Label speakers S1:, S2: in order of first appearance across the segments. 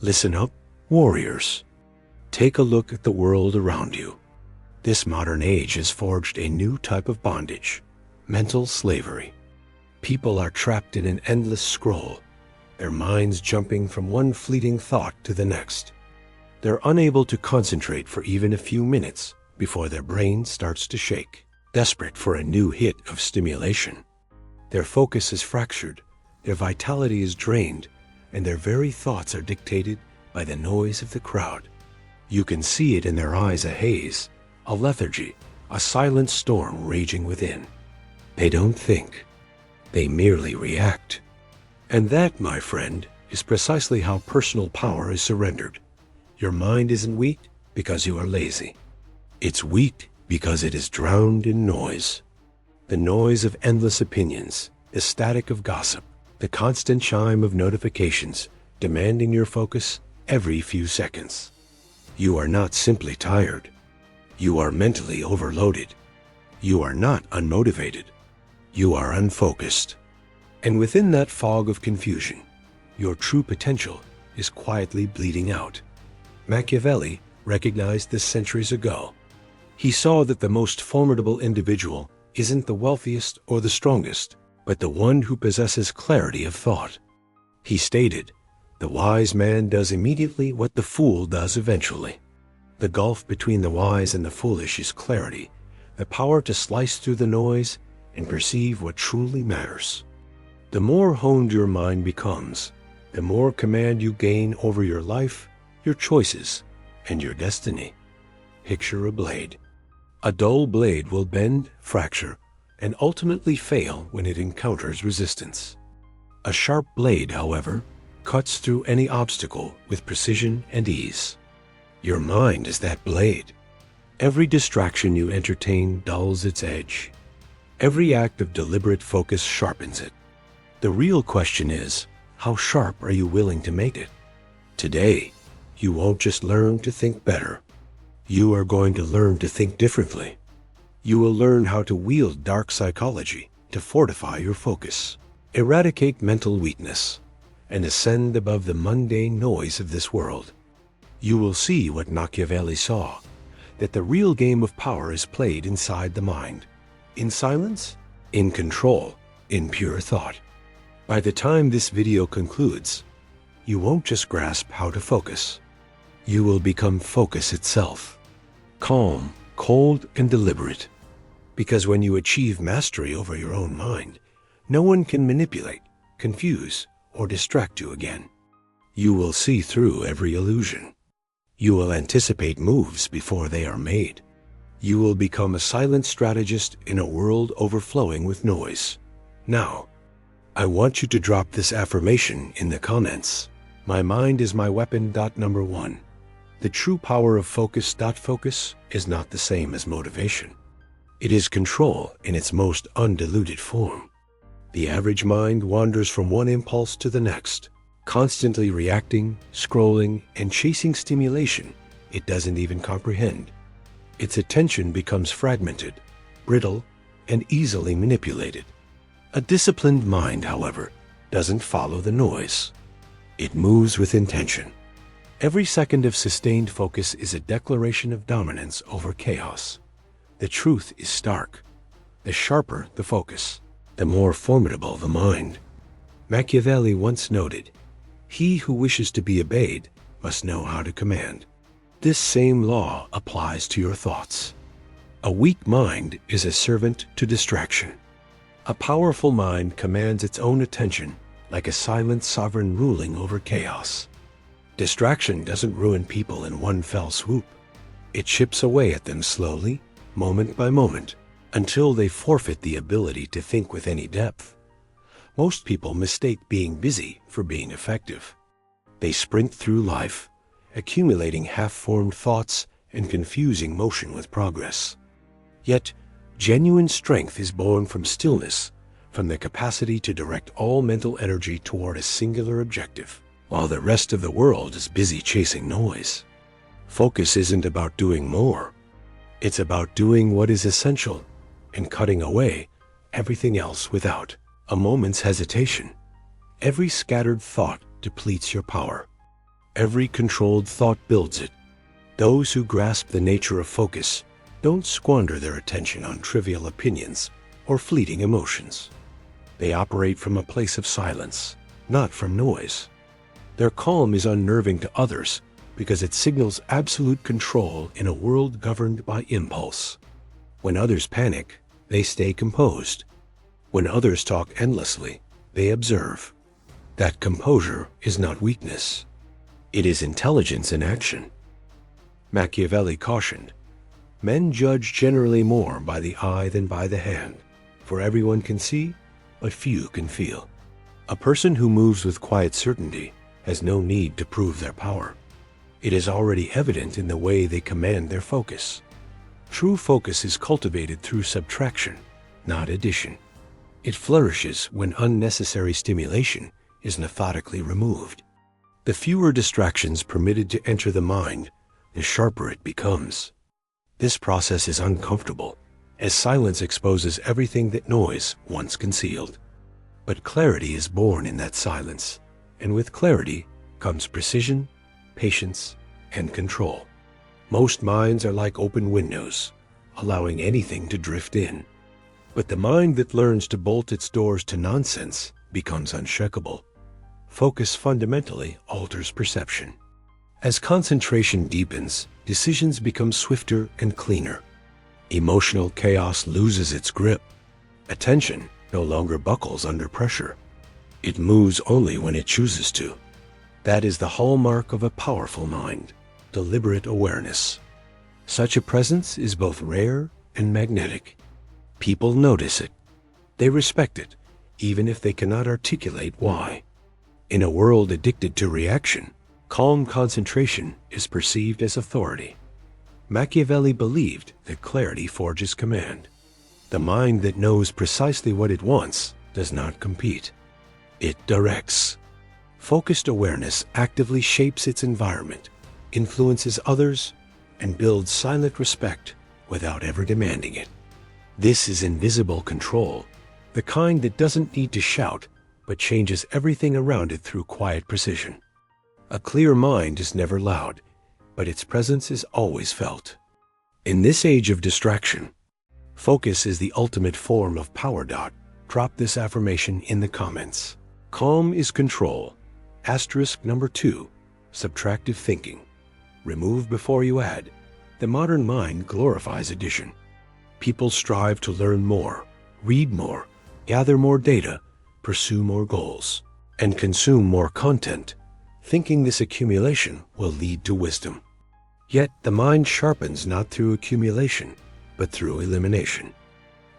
S1: Listen up, warriors. Take a look at the world around you. This modern age has forged a new type of bondage, mental slavery. People are trapped in an endless scroll, their minds jumping from one fleeting thought to the next. They're unable to concentrate for even a few minutes before their brain starts to shake, desperate for a new hit of stimulation. Their focus is fractured, their vitality is drained, and their very thoughts are dictated by the noise of the crowd. You can see it in their eyes, a haze, a lethargy, a silent storm raging within. They don't think. They merely react. And that, my friend, is precisely how personal power is surrendered. Your mind isn't weak because you are lazy. It's weak because it is drowned in noise. The noise of endless opinions, the static of gossip, the constant chime of notifications demanding your focus every few seconds. You are not simply tired. You are mentally overloaded. You are not unmotivated. You are unfocused. And within that fog of confusion, your true potential is quietly bleeding out. Machiavelli recognized this centuries ago. He saw that the most formidable individual isn't the wealthiest or the strongest, but the one who possesses clarity of thought. He stated, "The wise man does immediately what the fool does eventually." The gulf between the wise and the foolish is clarity, the power to slice through the noise and perceive what truly matters. The more honed your mind becomes, the more command you gain over your life, your choices, and your destiny. Picture a blade. A dull blade will bend, fracture, and ultimately fail when it encounters resistance. A sharp blade, however, cuts through any obstacle with precision and ease. Your mind is that blade. Every distraction you entertain dulls its edge. Every act of deliberate focus sharpens it. The real question is, how sharp are you willing to make it? Today, you won't just learn to think better. You are going to learn to think differently. You will learn how to wield dark psychology to fortify your focus, eradicate mental weakness, and ascend above the mundane noise of this world. You will see what Machiavelli saw, that the real game of power is played inside the mind, in silence, in control, in pure thought. By the time this video concludes, you won't just grasp how to focus. You will become focus itself, calm, cold, and deliberate. Because when you achieve mastery over your own mind, no one can manipulate, confuse, or distract you again. You will see through every illusion. You will anticipate moves before they are made. You will become a silent strategist in a world overflowing with noise. Now, I want you to drop this affirmation in the comments. My mind is my weapon. Number 1. The true power of focus. Focus is not the same as motivation. It is control in its most undiluted form. The average mind wanders from one impulse to the next, constantly reacting, scrolling, and chasing stimulation it doesn't even comprehend. Its attention becomes fragmented, brittle, and easily manipulated. A disciplined mind, however, doesn't follow the noise. It moves with intention. Every second of sustained focus is a declaration of dominance over chaos. The truth is stark. The sharper the focus, the more formidable the mind. Machiavelli once noted, "He who wishes to be obeyed must know how to command." This same law applies to your thoughts. A weak mind is a servant to distraction. A powerful mind commands its own attention like a silent sovereign ruling over chaos. Distraction doesn't ruin people in one fell swoop. It chips away at them slowly, moment by moment, until they forfeit the ability to think with any depth. Most people mistake being busy for being effective. They sprint through life, accumulating half-formed thoughts and confusing motion with progress. Yet, genuine strength is born from stillness, from the capacity to direct all mental energy toward a singular objective, while the rest of the world is busy chasing noise. Focus isn't about doing more. It's about doing what is essential and cutting away everything else without a moment's hesitation. Every scattered thought depletes your power. Every controlled thought builds it. Those who grasp the nature of focus don't squander their attention on trivial opinions or fleeting emotions. They operate from a place of silence, not from noise. Their calm is unnerving to others because it signals absolute control in a world governed by impulse. When others panic, they stay composed. When others talk endlessly, they observe. That composure is not weakness. It is intelligence in action. Machiavelli cautioned, "Men judge generally more by the eye than by the hand, for everyone can see, but few can feel." A person who moves with quiet certainty has no need to prove their power. It is already evident in the way they command their focus. True focus is cultivated through subtraction, not addition. It flourishes when unnecessary stimulation is methodically removed. The fewer distractions permitted to enter the mind, the sharper it becomes. This process is uncomfortable, as silence exposes everything that noise once concealed. But clarity is born in that silence, and with clarity comes precision, patience, and control. Most minds are like open windows, allowing anything to drift in. But the mind that learns to bolt its doors to nonsense becomes unshakable. Focus fundamentally alters perception. As concentration deepens, decisions become swifter and cleaner. Emotional chaos loses its grip. Attention no longer buckles under pressure. It moves only when it chooses to. That is the hallmark of a powerful mind, deliberate awareness. Such a presence is both rare and magnetic. People notice it. They respect it, even if they cannot articulate why. In a world addicted to reaction, calm concentration is perceived as authority. Machiavelli believed that clarity forges command. The mind that knows precisely what it wants does not compete. It directs. Focused awareness actively shapes its environment, influences others, and builds silent respect without ever demanding it. This is invisible control, the kind that doesn't need to shout, but changes everything around it through quiet precision. A clear mind is never loud, but its presence is always felt. In this age of distraction, focus is the ultimate form of power. Drop this affirmation in the comments. Calm is control. Asterisk number 2, subtractive thinking. Remove before you add. The modern mind glorifies addition. People strive to learn more, read more, gather more data, pursue more goals, and consume more content, thinking this accumulation will lead to wisdom. Yet the mind sharpens not through accumulation, but through elimination.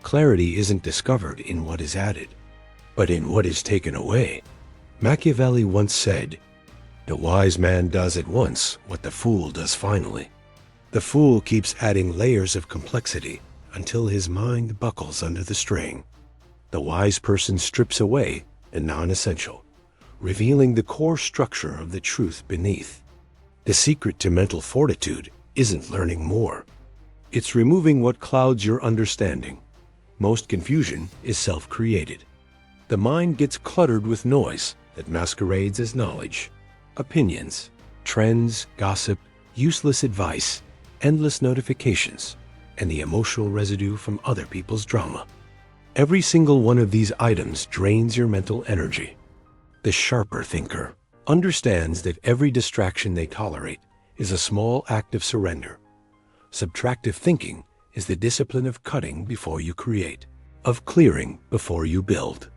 S1: Clarity isn't discovered in what is added, but in what is taken away. Machiavelli once said, "The wise man does at once what the fool does finally." The fool keeps adding layers of complexity until his mind buckles under the strain. The wise person strips away the non-essential, revealing the core structure of the truth beneath. The secret to mental fortitude isn't learning more. It's removing what clouds your understanding. Most confusion is self-created. The mind gets cluttered with noise that masquerades as knowledge. Opinions, trends, gossip, useless advice, endless notifications, and the emotional residue from other people's drama. Every single one of these items drains your mental energy. The sharper thinker understands that every distraction they tolerate is a small act of surrender. Subtractive thinking is the discipline of cutting before you create, of clearing before you build.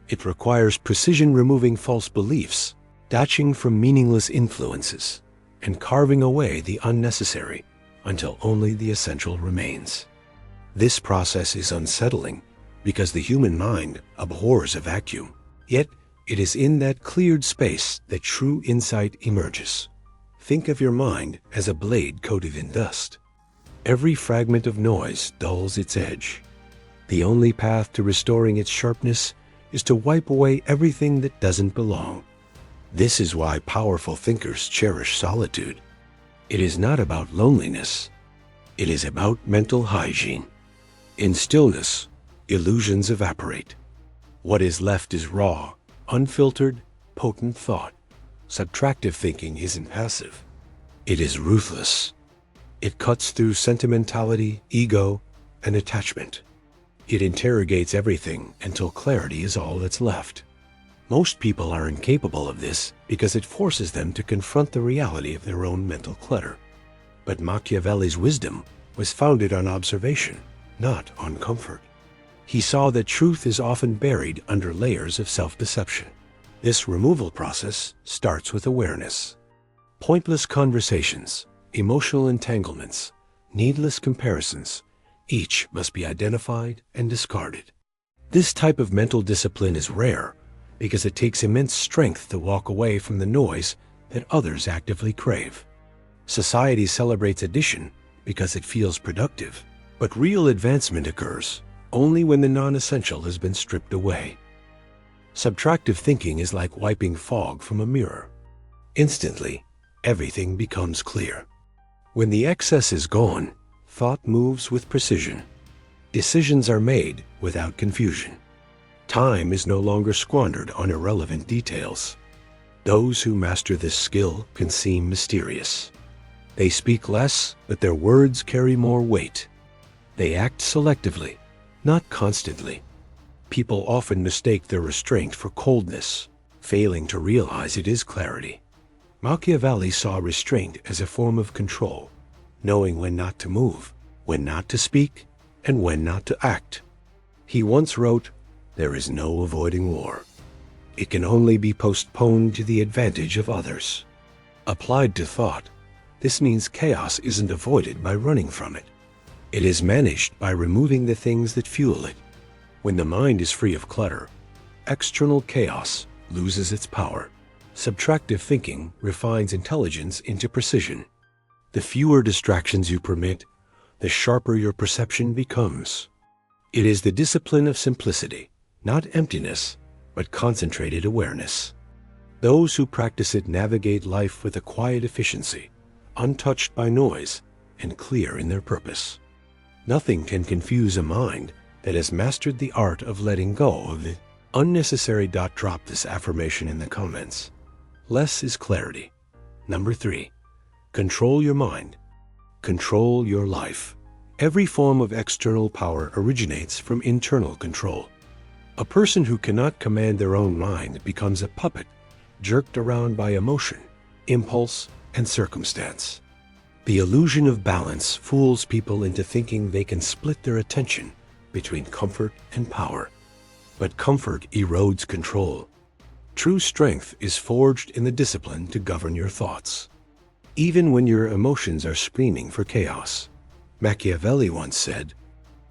S1: It requires precision, removing false beliefs, detaching from meaningless influences, and carving away the unnecessary until only the essential remains. This process is unsettling because the human mind abhors a vacuum. Yet it is in that cleared space that true insight emerges. Think of your mind as a blade coated in dust. Every fragment of noise dulls its edge. The only path to restoring its sharpness is to wipe away everything that doesn't belong. This is why powerful thinkers cherish solitude. It is not about loneliness. It is about mental hygiene. In stillness, illusions evaporate. What is left is raw, unfiltered, potent thought. Subtractive thinking isn't passive. It is ruthless. It cuts through sentimentality, ego, and attachment. It interrogates everything until clarity is all that's left. Most people are incapable of this because it forces them to confront the reality of their own mental clutter. But Machiavelli's wisdom was founded on observation, not on comfort. He saw that truth is often buried under layers of self-deception. This removal process starts with awareness. Pointless conversations, emotional entanglements, needless comparisons, each must be identified and discarded. This type of mental discipline is rare because it takes immense strength to walk away from the noise that others actively crave. Society celebrates addition because it feels productive, but real advancement occurs only when the non-essential has been stripped away. Subtractive thinking is like wiping fog from a mirror. Instantly, everything becomes clear. When the excess is gone, thought moves with precision. Decisions are made without confusion. Time is no longer squandered on irrelevant details. Those who master this skill can seem mysterious. They speak less, but their words carry more weight. They act selectively, not constantly. People often mistake their restraint for coldness, failing to realize it is clarity. Machiavelli saw restraint as a form of control, knowing when not to move, when not to speak, and when not to act. He once wrote, "There is no avoiding war. It can only be postponed to the advantage of others." Applied to thought, this means chaos isn't avoided by running from it. It is managed by removing the things that fuel it. When the mind is free of clutter, external chaos loses its power. Subtractive thinking refines intelligence into precision. The fewer distractions you permit, the sharper your perception becomes. It is the discipline of simplicity, not emptiness, but concentrated awareness. Those who practice it navigate life with a quiet efficiency, untouched by noise and clear in their purpose. Nothing can confuse a mind that has mastered the art of letting go of the unnecessary. Drop this affirmation in the comments. Less is clarity. Number 3, control your mind. Control your life. Every form of external power originates from internal control. A person who cannot command their own mind becomes a puppet, jerked around by emotion, impulse, and circumstance. The illusion of balance fools people into thinking they can split their attention between comfort and power. But comfort erodes control. True strength is forged in the discipline to govern your thoughts, even when your emotions are screaming for chaos. Machiavelli once said,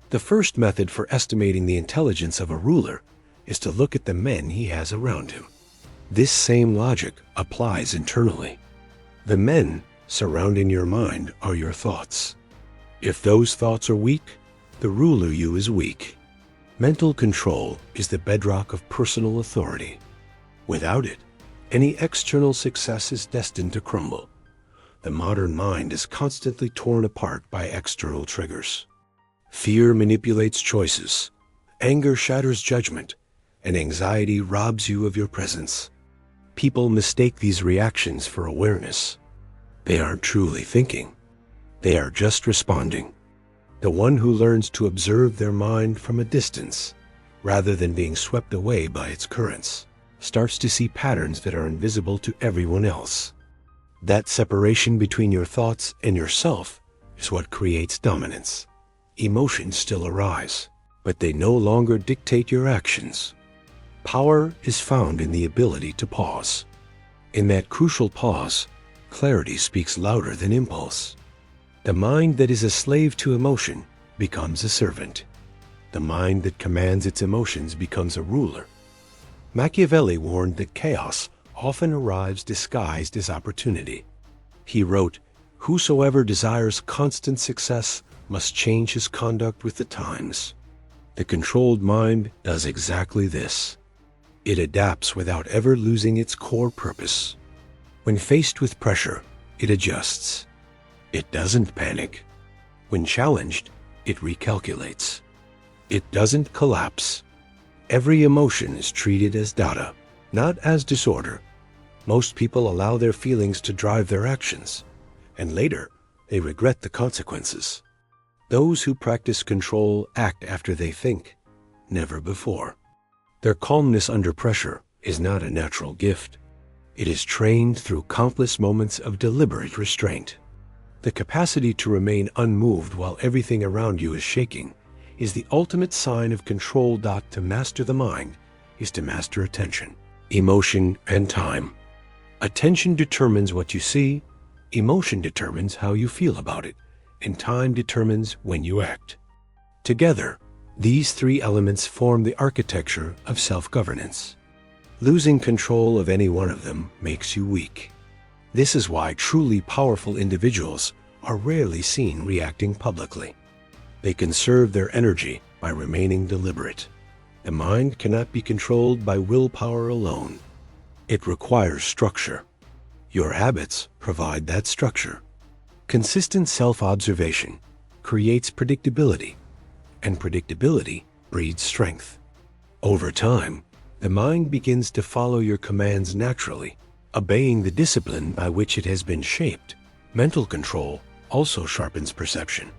S1: "The first method for estimating the intelligence of a ruler is to look at the men he has around him." This same logic applies internally. The men surrounding your mind are your thoughts. If those thoughts are weak, the ruler you is weak. Mental control is the bedrock of personal authority. Without it, any external success is destined to crumble. The modern mind is constantly torn apart by external triggers. Fear manipulates choices, anger shatters judgment, and anxiety robs you of your presence. People mistake these reactions for awareness. They aren't truly thinking. They are just responding. The one who learns to observe their mind from a distance, rather than being swept away by its currents, starts to see patterns that are invisible to everyone else. That separation between your thoughts and yourself is what creates dominance. Emotions still arise, but they no longer dictate your actions. Power is found in the ability to pause. In that crucial pause, clarity speaks louder than impulse. The mind that is a slave to emotion becomes a servant. The mind that commands its emotions becomes a ruler. Machiavelli warned that chaos often arrives disguised as opportunity. He wrote, "Whosoever desires constant success must change his conduct with the times." The controlled mind does exactly this. It adapts without ever losing its core purpose. When faced with pressure, it adjusts. It doesn't panic. When challenged, it recalculates. It doesn't collapse. Every emotion is treated as data, not as disorder. Most people allow their feelings to drive their actions, and later they regret the consequences. Those who practice control act after they think, never before. Their calmness under pressure is not a natural gift. It is trained through countless moments of deliberate restraint. The capacity to remain unmoved while everything around you is shaking is the ultimate sign of control. To master the mind is to master attention, emotion, and time. Attention determines what you see, emotion determines how you feel about it, and time determines when you act. Together, these three elements form the architecture of self-governance. Losing control of any one of them makes you weak. This is why truly powerful individuals are rarely seen reacting publicly. They conserve their energy by remaining deliberate. The mind cannot be controlled by willpower alone. It requires structure. Your habits provide that structure. Consistent self-observation creates predictability, and predictability breeds strength. Over time, the mind begins to follow your commands naturally, obeying the discipline by which it has been shaped. Mental control also sharpens perception.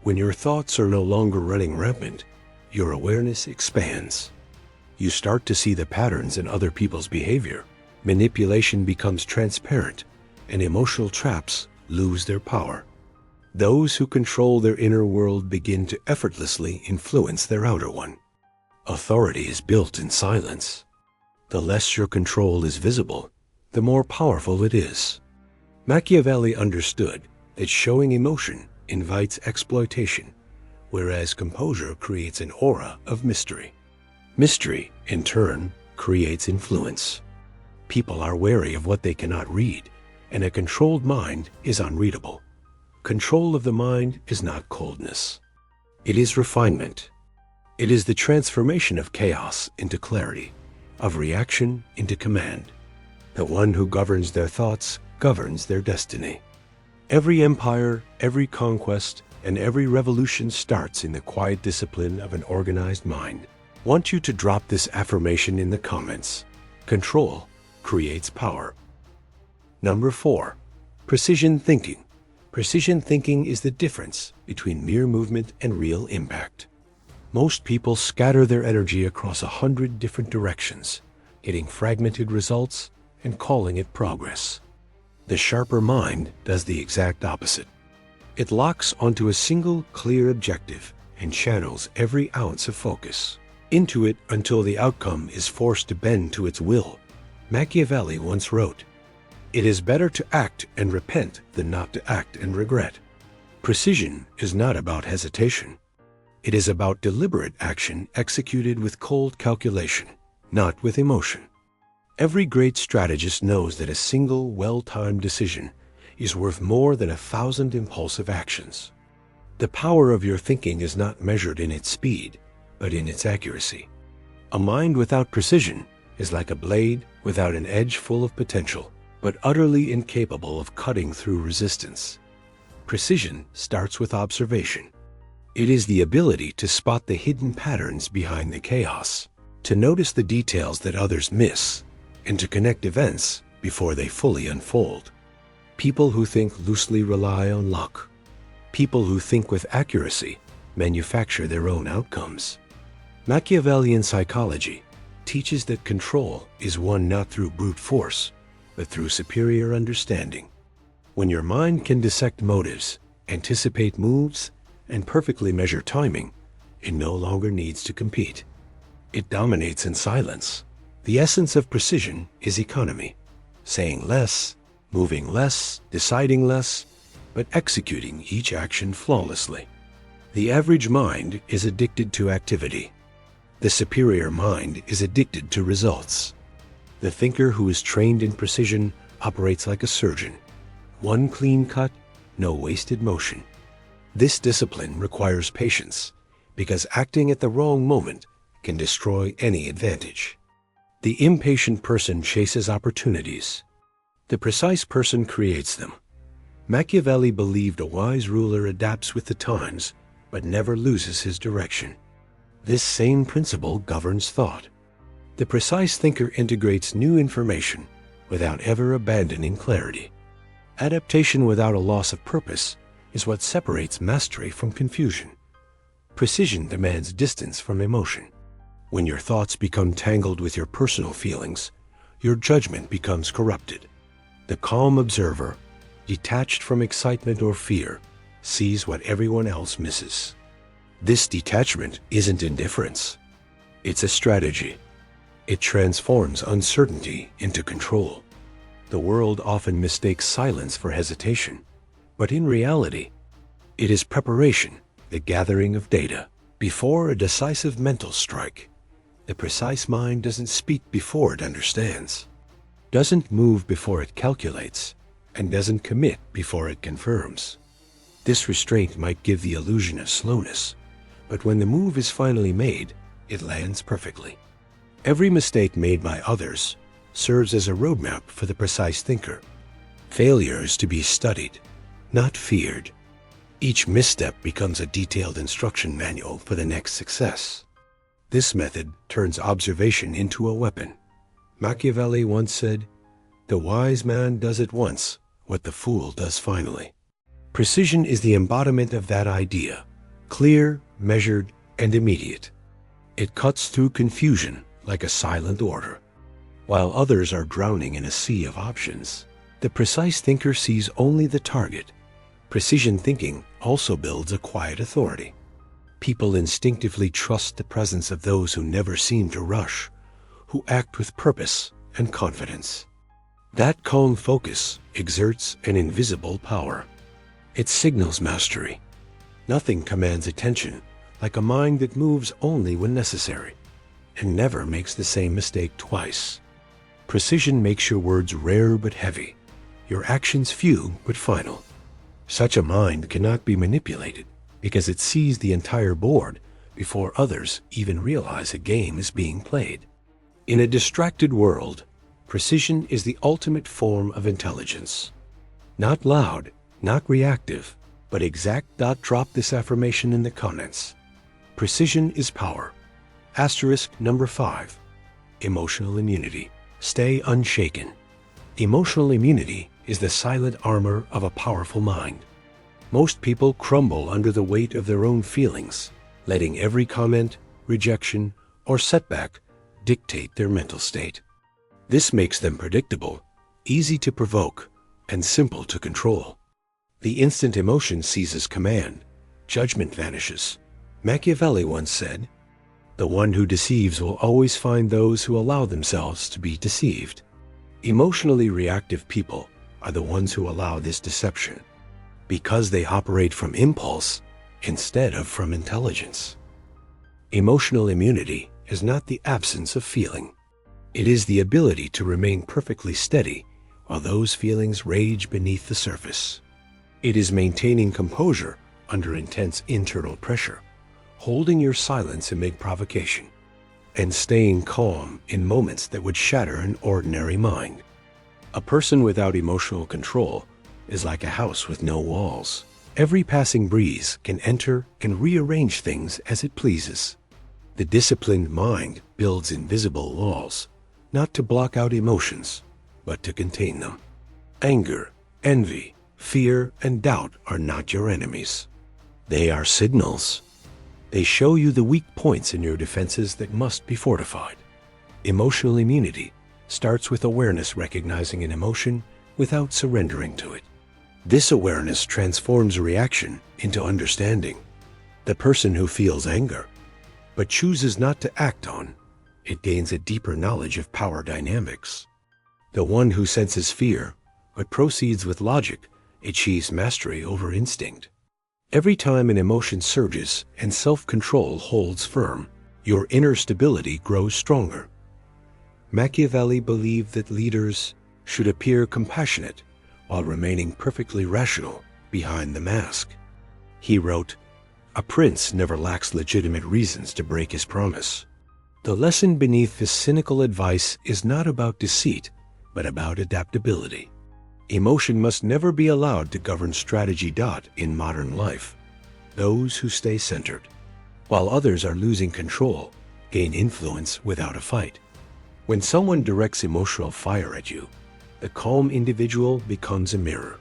S1: When your thoughts are no longer running rampant, your awareness expands. You start to see the patterns in other people's behavior. Manipulation becomes transparent, and emotional traps lose their power. Those who control their inner world begin to effortlessly influence their outer one. Authority is built in silence. The less your control is visible, the more powerful it is. Machiavelli understood that showing emotion invites exploitation, whereas composure creates an aura of mystery. Mystery, in turn, creates influence. People are wary of what they cannot read, and a controlled mind is unreadable. Control of the mind is not coldness. It is refinement. It is the transformation of chaos into clarity, of reaction into command. The one who governs their thoughts governs their destiny. Every empire, every conquest, and every revolution starts in the quiet discipline of an organized mind. Want you to drop this affirmation in the comments. Control creates power. Number 4. Precision thinking. Precision thinking is the difference between mere movement and real impact. Most people scatter their energy across 100 different directions, getting fragmented results and calling it progress. The sharper mind does the exact opposite. It locks onto a single clear objective and channels every ounce of focus into it until the outcome is forced to bend to its will. Machiavelli once wrote, "It is better to act and repent than not to act and regret." Precision is not about hesitation. It is about deliberate action executed with cold calculation, not with emotion. Every great strategist knows that a single well-timed decision is worth more than 1,000 impulsive actions. The power of your thinking is not measured in its speed, but in its accuracy. A mind without precision is like a blade without an edge, full of potential, but utterly incapable of cutting through resistance. Precision starts with observation. It is the ability to spot the hidden patterns behind the chaos, to notice the details that others miss, and to connect events before they fully unfold. People who think loosely rely on luck. People who think with accuracy manufacture their own outcomes. Machiavellian psychology teaches that control is won not through brute force, but through superior understanding. When your mind can dissect motives, anticipate moves, and perfectly measure timing, it no longer needs to compete. It dominates in silence. The essence of precision is economy, saying less, moving less, deciding less, but executing each action flawlessly. The average mind is addicted to activity. The superior mind is addicted to results. The thinker who is trained in precision operates like a surgeon. One clean cut, no wasted motion. This discipline requires patience, because acting at the wrong moment can destroy any advantage. The impatient person chases opportunities. The precise person creates them. Machiavelli believed a wise ruler adapts with the times, but never loses his direction. This same principle governs thought. The precise thinker integrates new information, without ever abandoning clarity. Adaptation without a loss of purpose is what separates mastery from confusion. Precision demands distance from emotion. When your thoughts become tangled with your personal feelings, your judgment becomes corrupted. The calm observer, detached from excitement or fear, sees what everyone else misses. This detachment isn't indifference. It's a strategy. It transforms uncertainty into control. The world often mistakes silence for hesitation, but in reality, it is preparation, the gathering of data. Before a decisive mental strike, the precise mind doesn't speak before it understands, doesn't move before it calculates, and doesn't commit before it confirms. This restraint might give the illusion of slowness, but when the move is finally made, it lands perfectly. Every mistake made by others serves as a roadmap for the precise thinker. Failure is to be studied, not feared. Each misstep becomes a detailed instruction manual for the next success. This method turns observation into a weapon. Machiavelli once said, "The wise man does at once what the fool does finally." Precision is the embodiment of that idea, clear, measured, and immediate. It cuts through confusion like a silent order. While others are drowning in a sea of options, the precise thinker sees only the target. Precision thinking also builds a quiet authority. People instinctively trust the presence of those who never seem to rush, who act with purpose and confidence. That calm focus exerts an invisible power. It signals mastery. Nothing commands attention like a mind that moves only when necessary and never makes the same mistake twice. Precision makes your words rare but heavy, your actions few but final. Such a mind cannot be manipulated because it sees the entire board before others even realize a game is being played. In a distracted world, precision is the ultimate form of intelligence. Not loud, not reactive, but exact. Drop this affirmation in the comments. Precision is power. Asterisk number 5. Emotional immunity. Stay unshaken. Emotional immunity is the silent armor of a powerful mind. Most people crumble under the weight of their own feelings, letting every comment, rejection, or setback dictate their mental state. This makes them predictable, easy to provoke, and simple to control. The instant emotion seizes command, judgment vanishes. Machiavelli once said, "The one who deceives will always find those who allow themselves to be deceived." Emotionally reactive people are the ones who allow this deception, because they operate from impulse instead of from intelligence. Emotional immunity is not the absence of feeling. It is the ability to remain perfectly steady while those feelings rage beneath the surface. It is maintaining composure under intense internal pressure, holding your silence amid provocation, and staying calm in moments that would shatter an ordinary mind. A person without emotional control is like a house with no walls. Every passing breeze can enter and rearrange things as it pleases. The disciplined mind builds invisible walls, not to block out emotions, but to contain them. Anger, envy, fear, and doubt are not your enemies. They are signals. They show you the weak points in your defenses that must be fortified. Emotional immunity starts with awareness, recognizing an emotion without surrendering to it. This awareness transforms reaction into understanding. The person who feels anger, but chooses not to act on it, gains a deeper knowledge of power dynamics. The one who senses fear, but proceeds with logic, achieves mastery over instinct. Every time an emotion surges and self-control holds firm, your inner stability grows stronger. Machiavelli believed that leaders should appear compassionate while remaining perfectly rational behind the mask. He wrote, "A prince never lacks legitimate reasons to break his promise." The lesson beneath this cynical advice is not about deceit, but about adaptability. Emotion must never be allowed to govern strategy. In modern life, those who stay centered, while others are losing control, gain influence without a fight. When someone directs emotional fire at you, The calm individual becomes a mirror.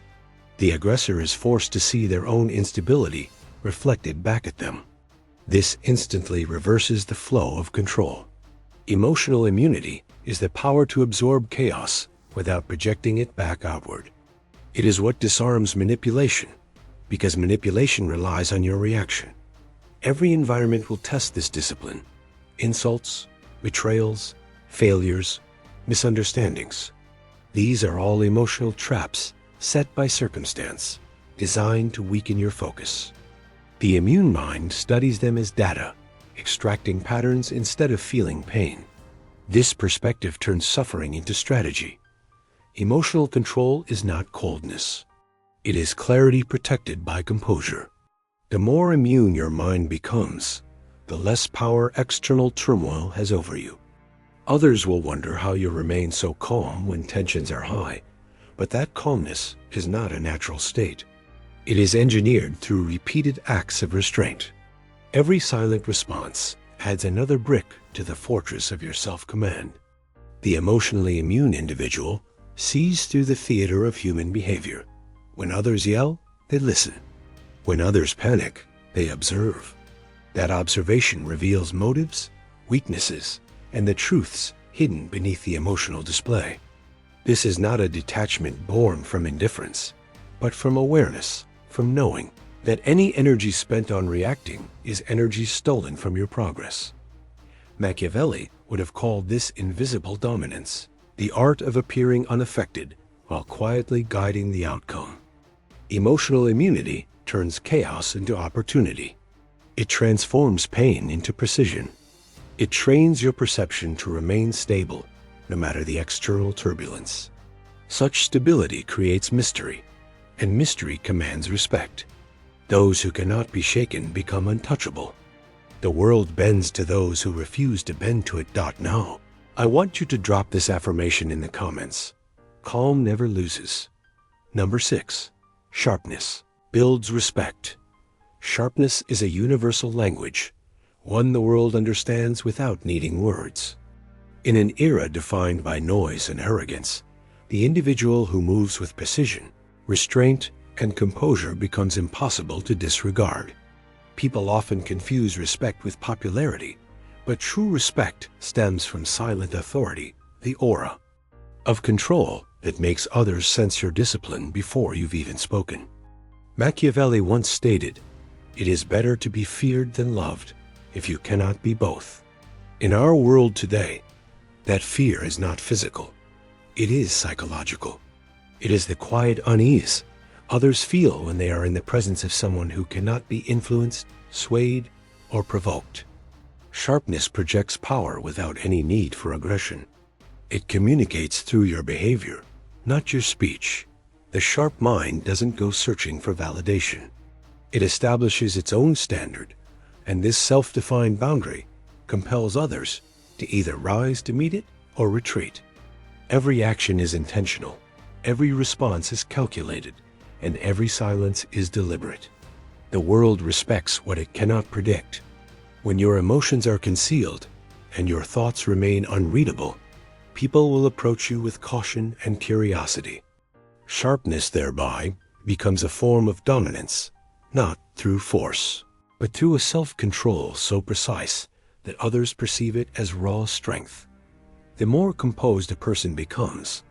S1: The aggressor is forced to see their own instability reflected back at them. This instantly reverses the flow of control. Emotional immunity is the power to absorb chaos without projecting it back outward. It is what disarms manipulation, because manipulation relies on your reaction. Every environment will test this discipline. Insults, betrayals, failures, misunderstandings. These are all emotional traps set by circumstance, designed to weaken your focus. The immune mind studies them as data, extracting patterns instead of feeling pain. This perspective turns suffering into strategy. Emotional control is not coldness. It is clarity protected by composure. The more immune your mind becomes, the less power external turmoil has over you. Others will wonder how you remain so calm when tensions are high, but that calmness is not a natural state. It is engineered through repeated acts of restraint. Every silent response adds another brick to the fortress of your self-command. The emotionally immune individual sees through the theater of human behavior. When others yell, they listen. When others panic, they observe. That observation reveals motives, weaknesses, and the truths hidden beneath the emotional display. This is not a detachment born from indifference, but from awareness, from knowing that any energy spent on reacting is energy stolen from your progress. Machiavelli would have called this invisible dominance, the art of appearing unaffected while quietly guiding the outcome. Emotional immunity turns chaos into opportunity. It transforms pain into precision. It trains your perception to remain stable, no matter the external turbulence. Such stability creates mystery, and mystery commands respect. Those who cannot be shaken become untouchable. The world bends to those who refuse to bend to it. Now, I want you to drop this affirmation in the comments. Calm never loses. Number 6. Sharpness builds respect. Sharpness is a universal language, one the world understands without needing words. In an era defined by noise and arrogance, the individual who moves with precision, restraint, and composure becomes impossible to disregard. People often confuse respect with popularity, but true respect stems from silent authority, the aura of control that makes others sense your discipline before you've even spoken. Machiavelli once stated, "It is better to be feared than loved if you cannot be both." In our world today, that fear is not physical. It is psychological. It is the quiet unease others feel when they are in the presence of someone who cannot be influenced, swayed, or provoked. Sharpness projects power without any need for aggression. It communicates through your behavior, not your speech. The sharp mind doesn't go searching for validation. It establishes its own standard, and this self-defined boundary compels others to either rise to meet it or retreat. Every action is intentional, every response is calculated, and every silence is deliberate. The world respects what it cannot predict. When your emotions are concealed and your thoughts remain unreadable, people will approach you with caution and curiosity. Sharpness thereby becomes a form of dominance, not through force, but through a self-control so precise that others perceive it as raw strength. The more composed a person becomes,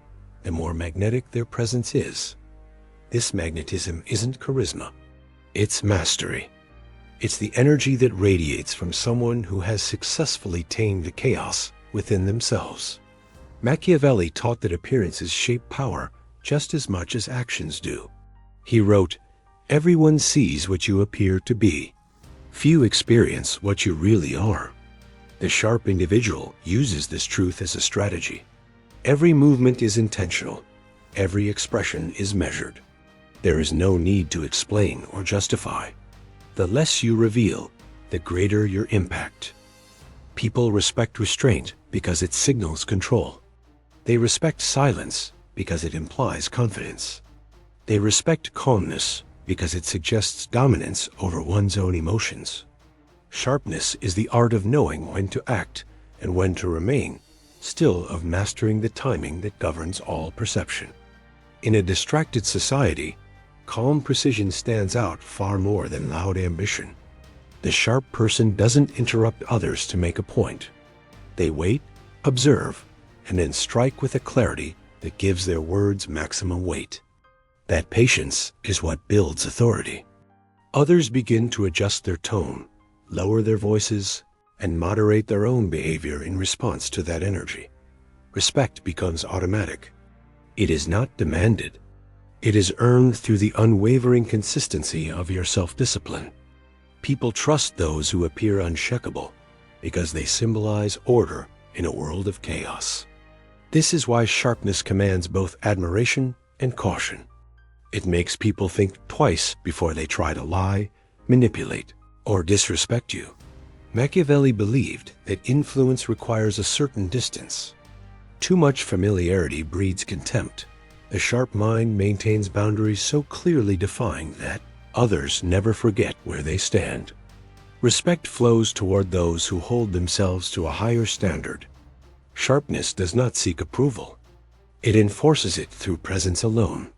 S1: the more magnetic their presence is. This magnetism isn't charisma, it's mastery. It's the energy that radiates from someone who has successfully tamed the chaos within themselves. Machiavelli taught that appearances shape power just as much as actions do. He wrote, "Everyone sees what you appear to be. Few experience what you really are." The sharp individual uses this truth as a strategy. Every movement is intentional. Every expression is measured. There is no need to explain or justify. The less you reveal, the greater your impact. People respect restraint because it signals control. They respect silence because it implies confidence. They respect calmness because it suggests dominance over one's own emotions. Sharpness is the art of knowing when to act and when to remain still of mastering the timing that governs all perception. In a distracted society, calm precision stands out far more than loud ambition. The sharp person doesn't interrupt others to make a point. They wait, observe, and then strike with a clarity that gives their words maximum weight. That patience is what builds authority. Others begin to adjust their tone, lower their voices, and moderate their own behavior in response to that energy. Respect becomes automatic. It is not demanded. It is earned through the unwavering consistency of your self-discipline. People trust those who appear unshakable because they symbolize order in a world of chaos. This is why sharpness commands both admiration and caution. It makes people think twice before they try to lie, manipulate, or disrespect you. Machiavelli believed that influence requires a certain distance. Too much familiarity breeds contempt. The sharp mind maintains boundaries so clearly defined that others never forget where they stand. Respect flows toward those who hold themselves to a higher standard. Sharpness does not seek approval. It enforces it through presence alone.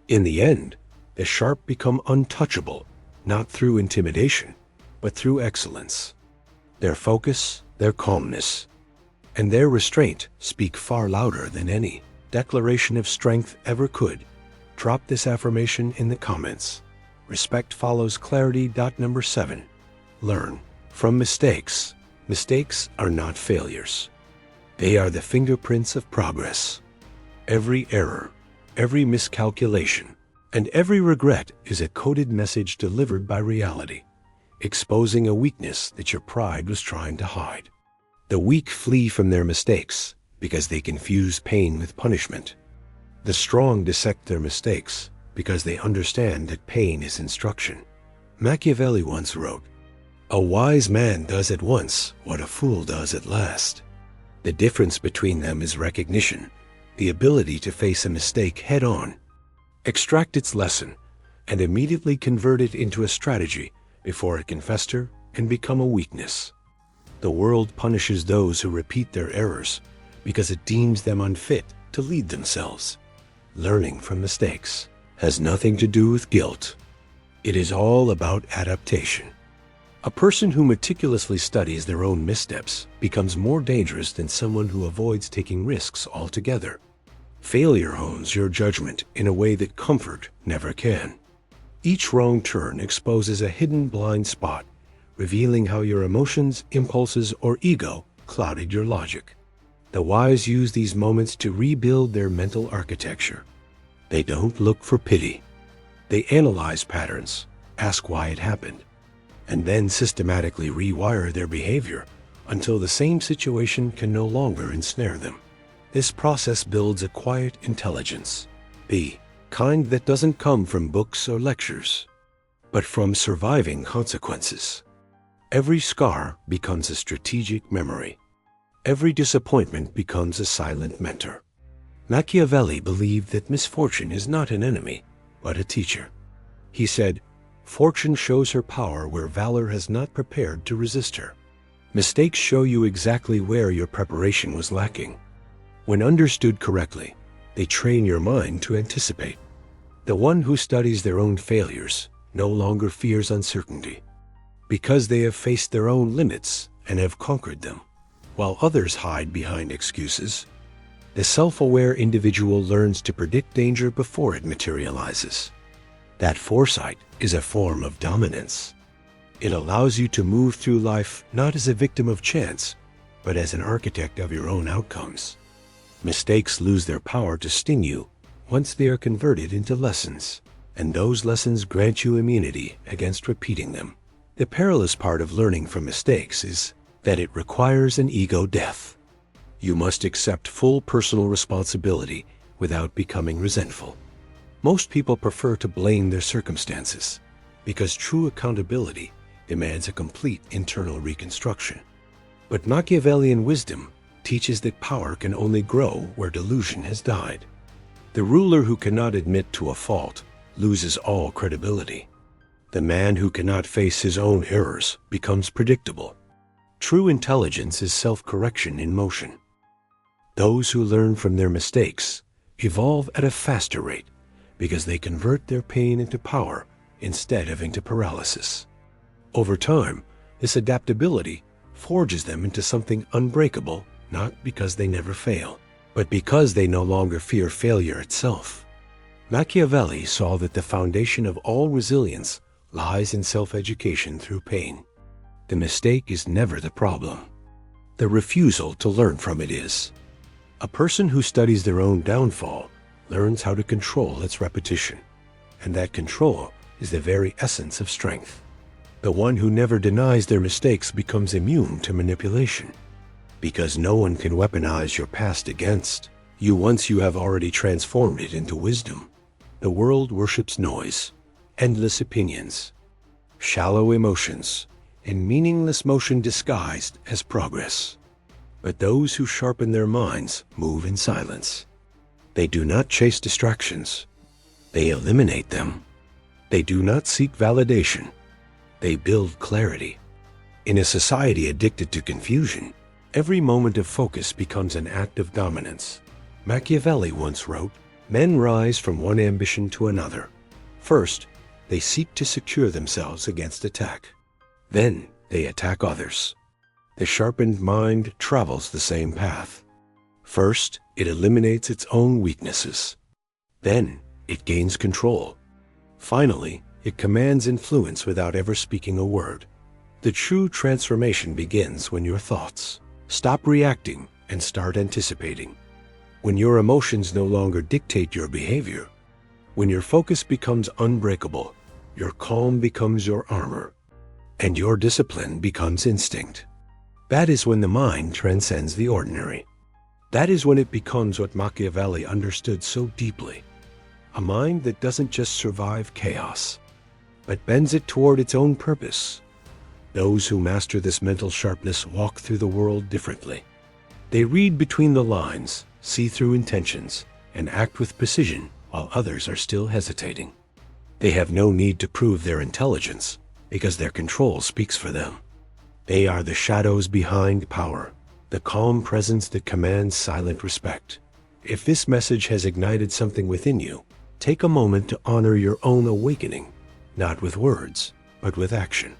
S1: In the end, the sharp become untouchable, not through intimidation, but through excellence. Their focus, their calmness, and their restraint speak far louder than any declaration of strength ever could. Drop this affirmation in the comments. Respect follows clarity. Number 7. Learn from mistakes. Mistakes are not failures. They are the fingerprints of progress. Every error, every miscalculation, and every regret is a coded message delivered by reality, exposing a weakness that your pride was trying to hide. The weak flee from their mistakes because they confuse pain with punishment. The strong dissect their mistakes because they understand that pain is instruction. Machiavelli once wrote, "A wise man does at once what a fool does at last." The difference between them is recognition, the ability to face a mistake head-on, extract its lesson, and immediately convert it into a strategy before it can fester and become a weakness. The world punishes those who repeat their errors because it deems them unfit to lead themselves. Learning from mistakes has nothing to do with guilt. It is all about adaptation. A person who meticulously studies their own missteps becomes more dangerous than someone who avoids taking risks altogether. Failure hones your judgment in a way that comfort never can. Each wrong turn exposes a hidden blind spot, revealing how your emotions, impulses, or ego clouded your logic. The wise use these moments to rebuild their mental architecture. They don't look for pity. They analyze patterns, ask why it happened, and then systematically rewire their behavior until the same situation can no longer ensnare them. This process builds a quiet intelligence, the kind that doesn't come from books or lectures, but from surviving consequences. Every scar becomes a strategic memory. Every disappointment becomes a silent mentor. Machiavelli believed that misfortune is not an enemy, but a teacher. He said, "Fortune shows her power where valor has not prepared to resist her." Mistakes show you exactly where your preparation was lacking. When understood correctly, they train your mind to anticipate. The one who studies their own failures no longer fears uncertainty, because they have faced their own limits and have conquered them, while others hide behind excuses. The self-aware individual learns to predict danger before it materializes. That foresight is a form of dominance. It allows you to move through life not as a victim of chance, but as an architect of your own outcomes. Mistakes lose their power to sting you once they are converted into lessons, and those lessons grant you immunity against repeating them. The perilous part of learning from mistakes is that it requires an ego death. You must accept full personal responsibility without becoming resentful. Most people prefer to blame their circumstances because true accountability demands a complete internal reconstruction. But Machiavellian wisdom teaches that power can only grow where delusion has died. The ruler who cannot admit to a fault loses all credibility. The man who cannot face his own errors becomes predictable. True intelligence is self-correction in motion. Those who learn from their mistakes evolve at a faster rate because they convert their pain into power instead of into paralysis. Over time, this adaptability forges them into something unbreakable, not because they never fail, but because they no longer fear failure itself. Machiavelli saw that the foundation of all resilience lies in self-education through pain. The mistake is never the problem. The refusal to learn from it is. A person who studies their own downfall learns how to control its repetition, and that control is the very essence of strength. The one who never denies their mistakes becomes immune to manipulation, because no one can weaponize your past against you once you have already transformed it into wisdom. The world worships noise, endless opinions, shallow emotions, and meaningless motion disguised as progress. But those who sharpen their minds move in silence. They do not chase distractions. They eliminate them. They do not seek validation. They build clarity. In a society addicted to confusion, every moment of focus becomes an act of dominance. Machiavelli once wrote, "Men rise from one ambition to another. First, they seek to secure themselves against attack. Then, they attack others." The sharpened mind travels the same path. First, it eliminates its own weaknesses. Then, it gains control. Finally, it commands influence without ever speaking a word. The true transformation begins when your thoughts stop reacting and start anticipating. When your emotions no longer dictate your behavior. When your focus becomes unbreakable, your calm becomes your armor, and your discipline becomes instinct. That is when the mind transcends the ordinary. That is when it becomes what Machiavelli understood so deeply. A mind that doesn't just survive chaos, but bends it toward its own purpose. Those who master this mental sharpness walk through the world differently. They read between the lines, see through intentions, and act with precision while others are still hesitating. They have no need to prove their intelligence because their control speaks for them. They are the shadows behind power, the calm presence that commands silent respect. If this message has ignited something within you, take a moment to honor your own awakening, not with words, but with action.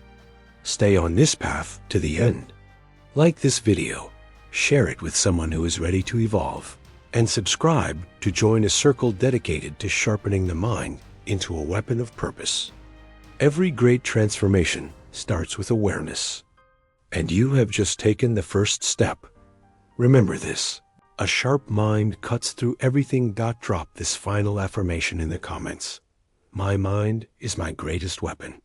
S1: Stay on this path to the end. Like this video, share it with someone who is ready to evolve, and subscribe to join a circle dedicated to sharpening the mind into a weapon of purpose. Every great transformation starts with awareness, and you have just taken the first step. Remember this: a sharp mind cuts through everything. Drop this final affirmation in the comments. My mind is my greatest weapon.